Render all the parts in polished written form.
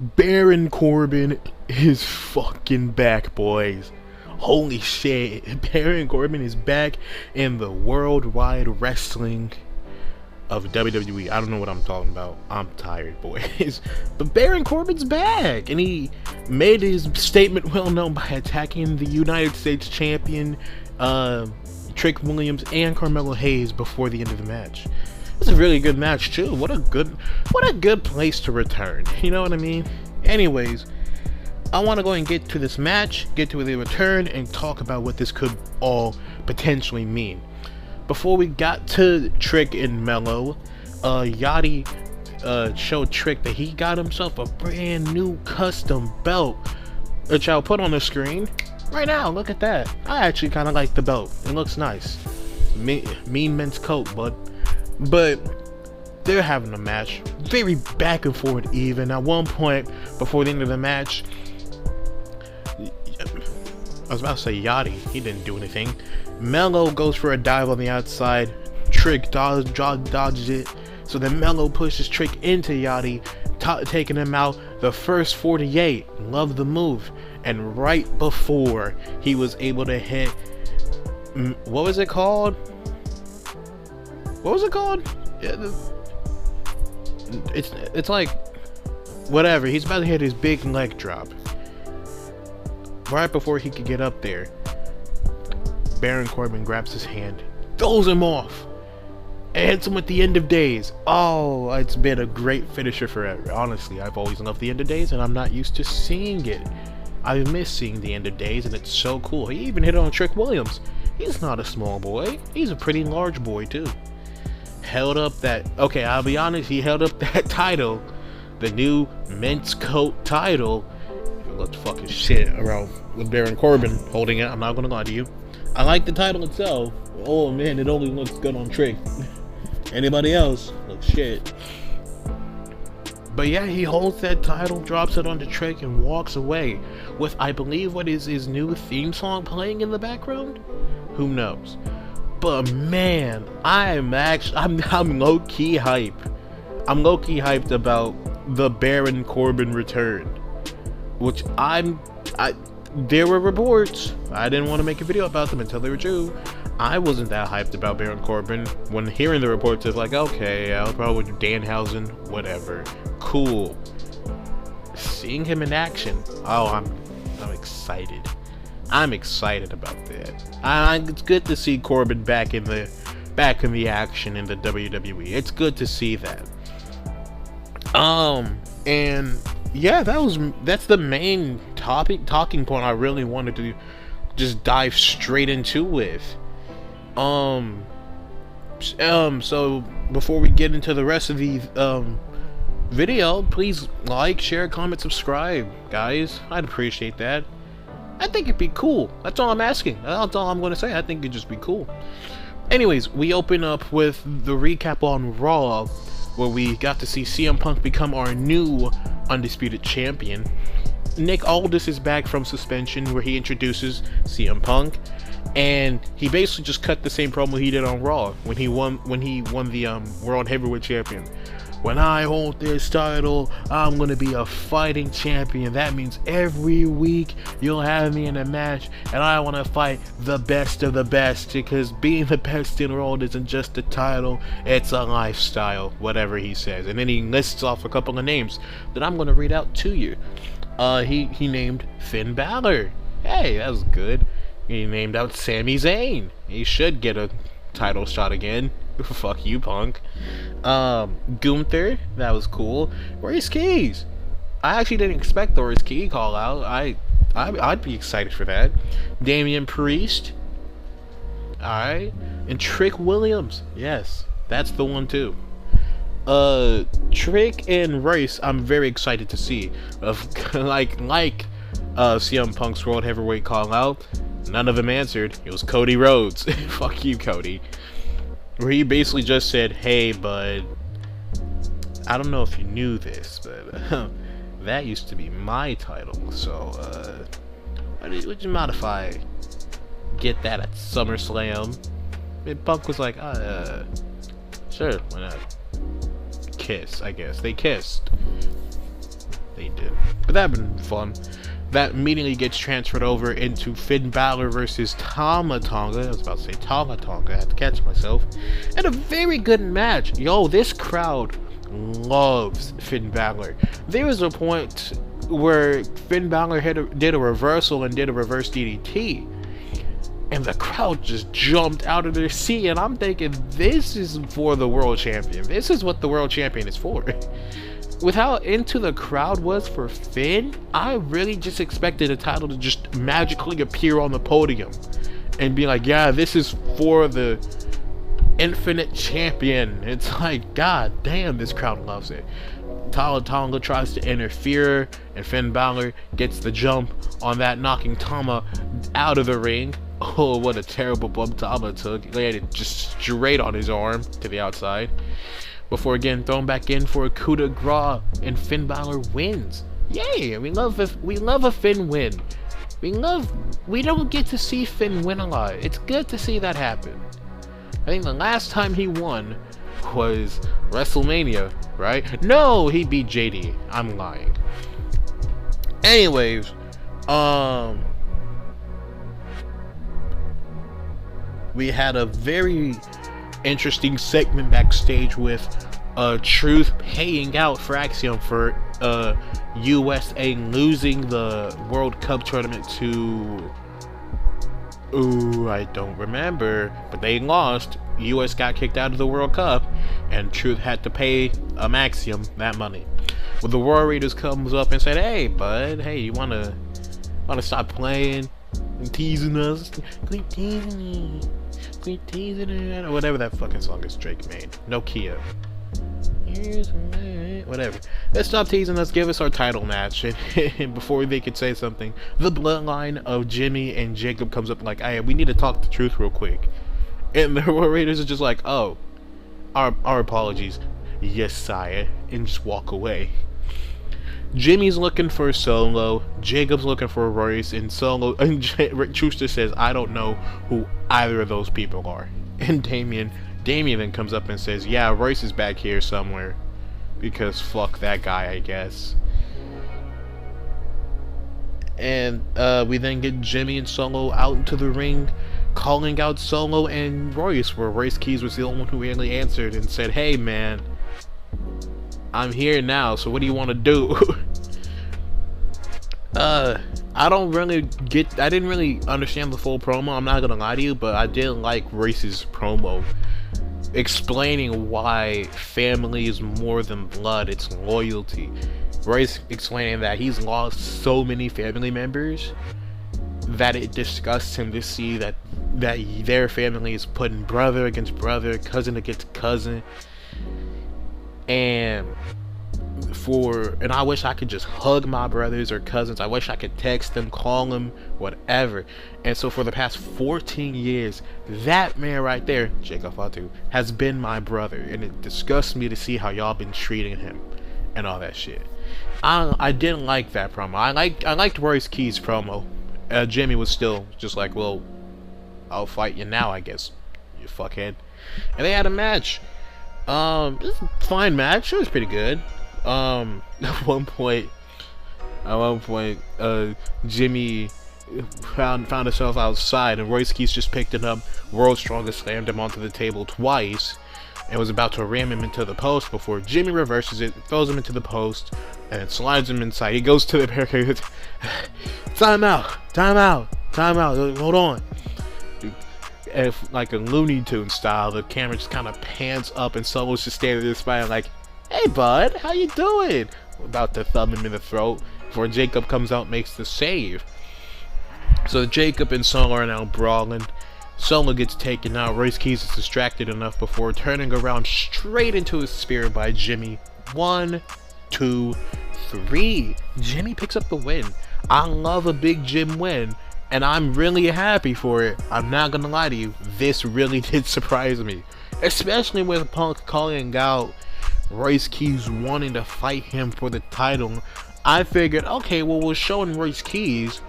Baron Corbin is fucking back, boys. Holy shit. Baron Corbin is back in the worldwide wrestling of WWE. I don't know what I'm talking about. I'm tired, boys. But Baron Corbin's back, and he made his statement well known by attacking the United States champion, Trick Williams and Carmelo Hayes before the end of the match. It's a really good match too. What a good place to return. You know what I mean? Anyways, I want to go and get to this match, get to the return, and talk about what this could all potentially mean. Before we got to Trick and Mello, Yachty showed Trick that he got himself a brand new custom belt, which I'll put on the screen right now. Look at that. I actually kind of like the belt. It looks nice. Mean men's coat, bud. But they're having a match, very back and forth even. At one point, before the end of the match, I was about to say Yachty, he didn't do anything. Mello goes for a dive on the outside, Trick dodges it, so then Mello pushes Trick into Yachty, taking him out the first 48. Love the move. And right before he was able to hit, what was it called? What was it called? It's like, whatever. He's about to hit his big leg drop. Right before he could get up there, Baron Corbin grabs his hand, throws him off, and hits him with the end of days. Oh, it's been a great finisher forever. Honestly, I've always loved the end of days, and I'm not used to seeing it. I miss seeing the end of days, and it's so cool. He even hit it on Trick Williams. He's not a small boy. He's a pretty large boy, too. Held up that, okay, I'll be honest, he held up that title, the new men's coat title. It looked fucking shit around with Baron Corbin holding it. I'm not gonna lie to you. I like the title itself. Oh man, it only looks good on Trick. Anybody else looks shit. But yeah, he holds that title, drops it onto Trick, and walks away with, I believe, what is his new theme song playing in the background? Who knows? But man, I'm low-key hype. I'm low-key hyped about the Baron Corbin return. Which there were reports. I didn't want to make a video about them until they were true. I wasn't that hyped about Baron Corbin. When hearing the reports, it's like, okay, I'll probably do Danhausen, whatever. Cool. Seeing him in action, oh, I'm excited. I'm excited about that. It's good to see Corbin back in the action in the WWE. It's good to see that. And yeah, that's the main talking point I really wanted to just dive straight into with. So before we get into the rest of the video, please like, share, comment, subscribe, guys. I'd appreciate that. I think it'd be cool. That's all I'm asking. That's all I'm going to say. I think it'd just be cool. Anyways, we open up with the recap on Raw, where we got to see CM Punk become our new undisputed champion. Nick Aldis is back from suspension, where he introduces CM Punk, and he basically just cut the same promo he did on Raw when he won the World Heavyweight Champion. When I hold this title, I'm gonna be a fighting champion. That means every week you'll have me in a match, and I want to fight the best of the best, because being the best in the world isn't just a title, it's a lifestyle, whatever he says. And then he lists off a couple of names that I'm gonna read out to you. He named Finn Balor. Hey, that was good. He named out Sami Zayn. He should get a title shot again. Fuck you, Punk. Gunther, that was cool. Royce Keys. I actually didn't expect the Royce Key call out. I'd be excited for that. Damian Priest. Alright. And Trick Williams. Yes, that's the one too. Trick and Royce, I'm very excited to see. Like CM Punk's World Heavyweight call out, none of them answered. It was Cody Rhodes. Fuck you, Cody. Where he basically just said, hey bud, I don't know if you knew this, but that used to be my title, so would you mind if I get that at SummerSlam? And Punk was like, sure, why not? Kiss, I guess. They kissed. they did. But that'd been fun. That immediately gets transferred over into Finn Balor versus Tama Tonga. I was about to say Tama Tonga. I had to catch myself. And a very good match. Yo, this crowd loves Finn Balor. There was a point where Finn Balor did a reversal and did a reverse DDT. And the crowd just jumped out of their seat. And I'm thinking, this is for the world champion. This is what the world champion is for. With how into the crowd was for Finn, I really just expected the title to just magically appear on the podium and be like, yeah, this is for the infinite champion. It's like, god damn, this crowd loves it. Tama Tonga tries to interfere, and Finn Balor gets the jump on that, knocking Tama out of the ring. Oh, what a terrible bump Tama took. He landed just straight on his arm to the outside, before again thrown back in for a coup de grace, and Finn Balor wins. Yay! We love a Finn win. We don't get to see Finn win a lot. It's good to see that happen. I think the last time he won was WrestleMania, right? No, he beat JD. I'm lying. Anyways, we had a very interesting segment backstage with Truth paying out for Axiom for USA losing the World Cup tournament to, I don't remember, but they lost. US got kicked out of the World Cup, and Truth had to pay Axiom that money. Well, the Royal Raiders comes up and said, hey bud, hey, you wanna stop playing and teasing us? Quit teasing me. Quit teasing it, or whatever that fucking song is Drake made. Nokia. Whatever. Let's stop teasing us. Give us our title match. And before they could say something, the bloodline of Jimmy and Jacob comes up like, hey, we need to talk the truth real quick. And the Royal Raiders are just like, oh, our apologies. Yes, sire. And just walk away. Jimmy's looking for Solo, Jacob's looking for Royce, and Solo and Truster says, I don't know who either of those people are. And Damien then comes up and says, yeah, Royce is back here somewhere, because fuck that guy, I guess. And we then get Jimmy and Solo out into the ring, calling out Solo and Royce, where Royce Keys was the only one who really answered and said, hey man, I'm here now, so what do you want to do? I didn't really understand the full promo, I'm not gonna lie to you, but I did like Royce's promo, explaining why family is more than blood, it's loyalty. Royce explaining that he's lost so many family members that it disgusts him to see that their family is putting brother against brother, cousin against cousin. And I wish I could just hug my brothers or cousins. I wish I could text them, call them, whatever. And so for the past 14 years, that man right there, Jacob Fatu, has been my brother, and it disgusts me to see how y'all been treating him and all that shit. I didn't like that promo. I liked Royce Keys' promo. Jimmy was still just like, well, I'll fight you now, I guess, you fuckhead. And they had a match. It was a fine match. It was pretty good. At one point, Jimmy found himself outside, and Royce Keys just picked it up. World's Strongest slammed him onto the table twice, and was about to ram him into the post before Jimmy reverses it, throws him into the post, and slides him inside. He goes to the barricade. Time out. Hold on. And like a Looney Tunes style, the camera just kind of pans up, and Solo's just standing there smiling like, hey bud, how you doing? About to thumb him in the throat before Jacob comes out and makes the save. So Jacob and Solo are now brawling. Solo gets taken out. Royce Keys is distracted enough before turning around straight into his spear by Jimmy. 1, 2, 3. Jimmy picks up the win. I love a big Jim win, and I'm really happy for it. I'm not gonna lie to you, this really did surprise me, especially with Punk calling out Royce Keys wanting to fight him for the title. I figured, okay, well, we're showing Royce Keys,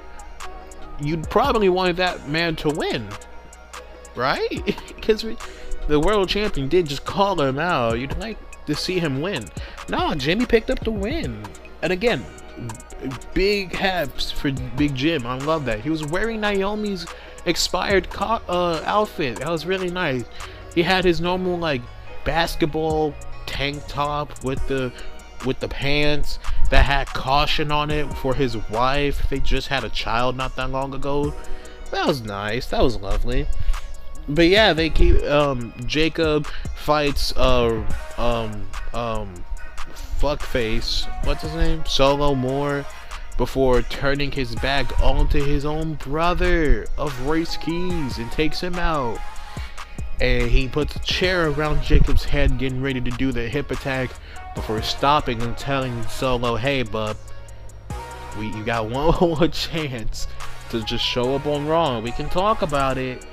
you'd probably want that man to win, right? Because the world champion did just call him out. You'd like to see him win. No, Jimmy picked up the win. And again, big haps for Big Jim. I love that. He was wearing Naomi's expired outfit. That was really nice. He had his normal like basketball tank top with the pants that had caution on it for his wife. They just had a child not that long ago. That was nice. That was lovely. But yeah, they keep Jacob fights fuckface, what's his name? Solo Moore, before turning his back onto his own brother of Race Keys and takes him out. And he puts a chair around Jacob's head, getting ready to do the hip attack before stopping and telling Solo, hey bub, you got one more chance to just show up on Raw. We can talk about it,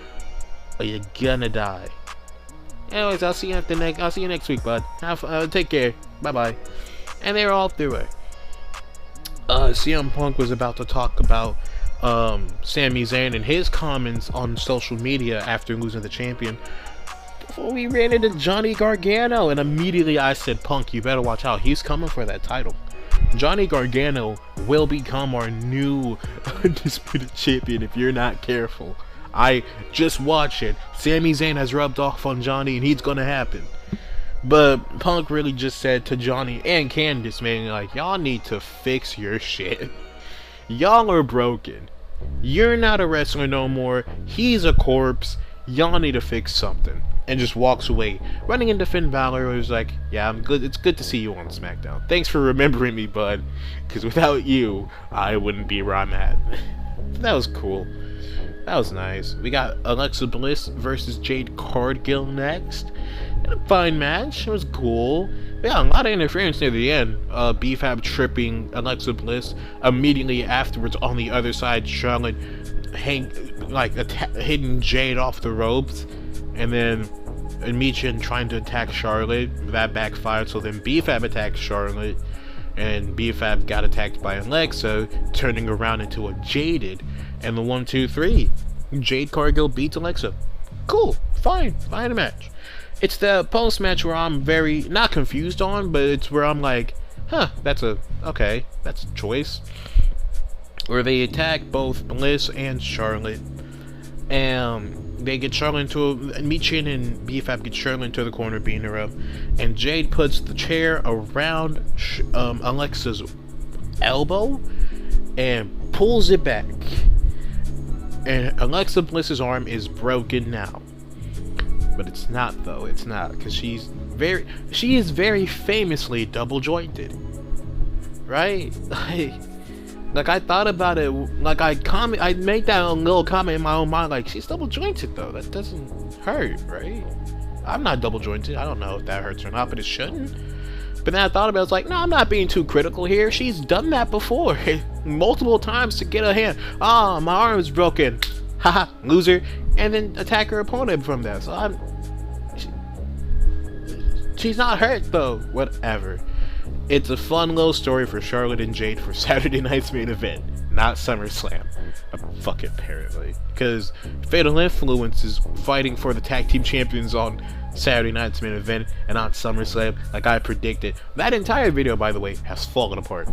or you're gonna die. Anyways, I'll see you next week, bud. Take care. Bye bye. And they're all through it. CM Punk was about to talk about Sami Zayn and his comments on social media after losing the champion, before we ran into Johnny Gargano, and immediately I said, Punk, you better watch out. He's coming for that title. Johnny Gargano will become our new undisputed champion if you're not careful. I just watch it. Sami Zayn has rubbed off on Johnny, and he's gonna happen. But Punk really just said to Johnny and Candice, man, like, y'all need to fix your shit. Y'all are broken. You're not a wrestler no more. He's a corpse. Y'all need to fix something. And just walks away, running into Finn Balor, who's like, yeah, I'm good. It's good to see you on Smackdown. Thanks for remembering me, bud, because without you, I wouldn't be where I'm at. That was cool. That was nice. We got Alexa Bliss versus Jade Cargill next. And a fine match. It was cool. Yeah, a lot of interference near the end. B-Fab tripping Alexa Bliss. Immediately afterwards, on the other side, Charlotte hitting Jade off the ropes. And then Michin trying to attack Charlotte. That backfired, so then B-Fab attacked Charlotte. And B-Fab got attacked by Alexa, turning around into a Jaded. And the 1, 2, 3. Jade Cargill beats Alexa. Cool. Fine match. It's the post-match where I'm very, not confused on, but it's where I'm like, huh, that's a choice. Where they attack both Bliss and Charlotte. And they get Charlotte into Michin and B-Fab get Charlotte into the corner, beating her up. And Jade puts the chair around Alexa's elbow and pulls it back. And Alexa Bliss's arm is broken now. But it's not, though. It's not, because she is very famously double jointed. Right? Like I thought about it, like I made that little comment in my own mind, like, she's double jointed though. That doesn't hurt, right? I'm not double jointed. I don't know if that hurts or not, but it shouldn't. But then I thought about it, I was like, no, I'm not being too critical here. She's done that before. Multiple times to get a hand. Ah, my arm is broken. Haha, loser. And then attack her opponent from that. So she's not hurt though. Whatever. It's a fun little story for Charlotte and Jade for Saturday night's main event, not SummerSlam. Apparently. Because Fatal Influence is fighting for the tag team champions on Saturday night's main event and not SummerSlam, like I predicted. That entire video, by the way, has fallen apart.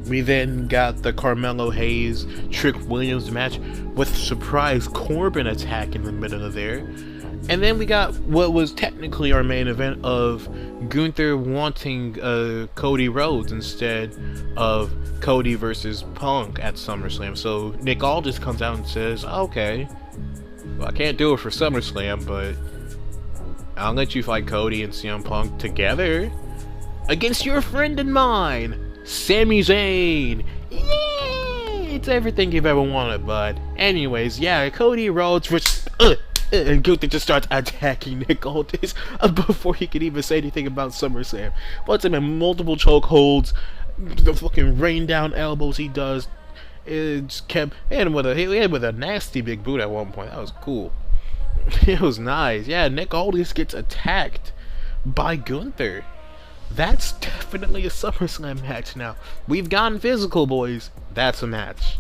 We then got the Carmelo Hayes Trick Williams match with surprise Corbin attack in the middle of there. And then we got what was technically our main event of Gunther wanting Cody Rhodes instead of Cody versus Punk at SummerSlam. So Nick Aldis comes out and says, okay, well, I can't do it for SummerSlam, but I'll let you fight Cody and CM Punk together against your friend and mine, Sami Zayn. Yay! It's everything you've ever wanted, bud. Anyways, yeah, Cody Rhodes versus... and Gunther just starts attacking Nick Aldis before he could even say anything about SummerSlam. Puts him in multiple chokeholds, the fucking rain down elbows he does. It just kept he had with a nasty big boot at one point. That was cool. It was nice. Yeah, Nick Aldis gets attacked by Gunther. That's definitely a SummerSlam match now. We've gotten physical, boys. That's a match.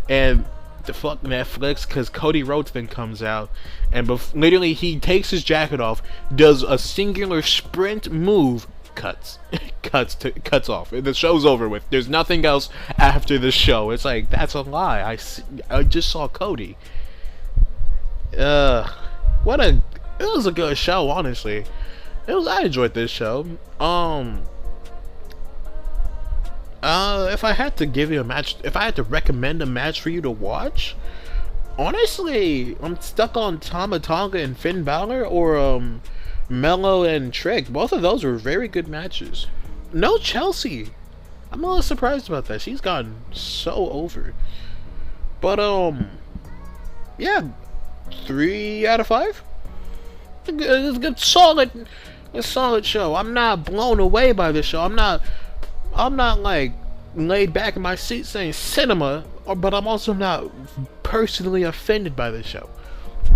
And the fuck Netflix, because Cody Rhodes then comes out and literally he takes his jacket off, does a singular sprint move cuts. Cuts off. The show's over with. There's nothing else after the show. It's like, that's a lie. I just saw Cody. It was a good show, honestly. I enjoyed this show. If I had to give you a match, if I had to recommend a match for you to watch, honestly, I'm stuck on Tama Tonga and Finn Balor, or Mello and Trick. Both of those were very good matches. No Chelsea. I'm a little surprised about that. She's gotten so over. But yeah, 3 out of 5. It's a good, solid show. I'm not blown away by this show. I'm not like laid back in my seat saying cinema, but I'm also not personally offended by this show.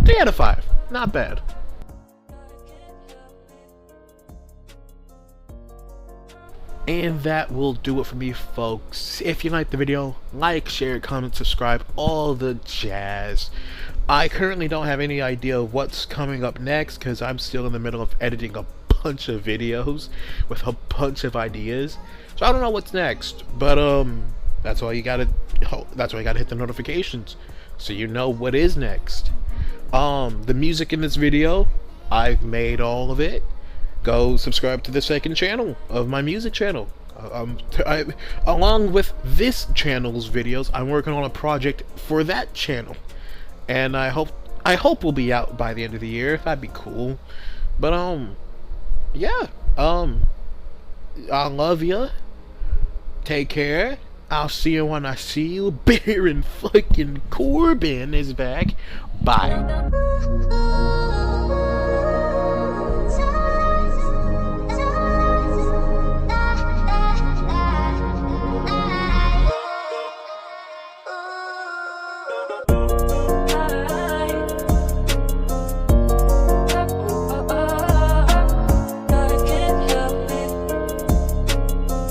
3 out of 5. Not bad. And that will do it for me, folks. If you liked the video, like, share, comment, subscribe, all the jazz. I currently don't have any idea of what's coming up next because I'm still in the middle of editing a bunch of videos with a bunch of ideas. So I don't know what's next, but that's why you gotta hit the notifications so you know what is next. The music in this video, I've made all of it. Go subscribe to the second channel of my music channel. Along with this channel's videos, I'm working on a project for that channel, and I hope we'll be out by the end of the year. That'd be cool. But yeah, I love ya. Take care. I'll see you when I see you. Baron fucking Corbin is back. Bye.